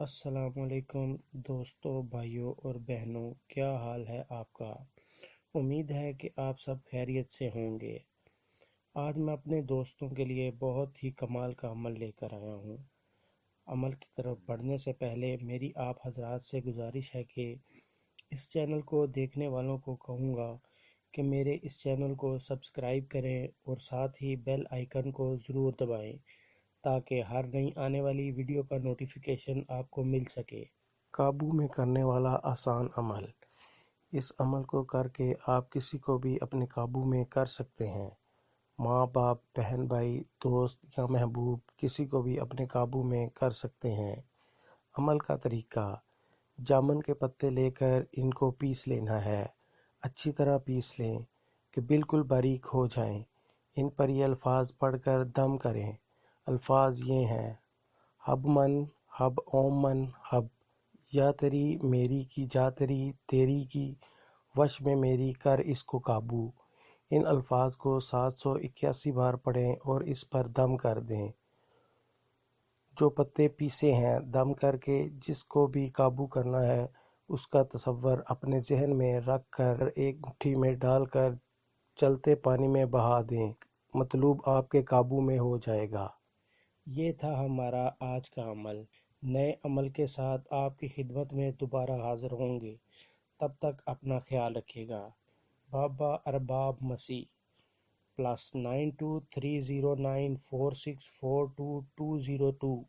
السلام علیکم دوستوں، بھائیوں اور بہنوں، کیا حال ہے آپ کا؟ امید ہے کہ آپ سب خیریت سے ہوں گے۔ آج میں اپنے دوستوں کے لیے بہت ہی کمال کا عمل لے کر آیا ہوں۔ عمل کی طرف بڑھنے سے پہلے میری آپ حضرات سے گزارش ہے کہ اس چینل کو دیکھنے والوں کو کہوں گا کہ میرے اس چینل کو سبسکرائب کریں اور ساتھ ہی بیل آئیکن کو ضرور دبائیں تاکہ ہر نئی آنے والی ویڈیو کا نوٹیفیکیشن آپ کو مل سکے۔ قابو میں کرنے والا آسان عمل۔ اس عمل کو کر کے آپ کسی کو بھی اپنے قابو میں کر سکتے ہیں۔ ماں باپ، بہن بھائی، دوست یا محبوب، کسی کو بھی اپنے قابو میں کر سکتے ہیں۔ عمل کا طریقہ: جامن کے پتے لے کر ان کو پیس لینا ہے۔ اچھی طرح پیس لیں کہ بالکل باریک ہو جائیں۔ ان پر یہ الفاظ پڑھ کر دم کریں۔ الفاظ یہ ہیں: حب من، حب اوم من، حب یا تری میری کی جا تری تیری کی وش میں میری کر اس کو قابو۔ ان الفاظ کو 781 بار پڑھیں اور اس پر دم کر دیں۔ جو پتے پیسے ہیں، دم کر کے جس کو بھی قابو کرنا ہے اس کا تصور اپنے ذہن میں رکھ کر ایک مٹھی میں ڈال کر چلتے پانی میں بہا دیں۔ مطلوب آپ کے قابو میں ہو جائے گا۔ یہ تھا ہمارا آج کا عمل۔ نئے عمل کے ساتھ آپ کی خدمت میں دوبارہ حاضر ہوں گے۔ تب تک اپنا خیال رکھیے گا۔ بابا ارباب مسیح +923094642202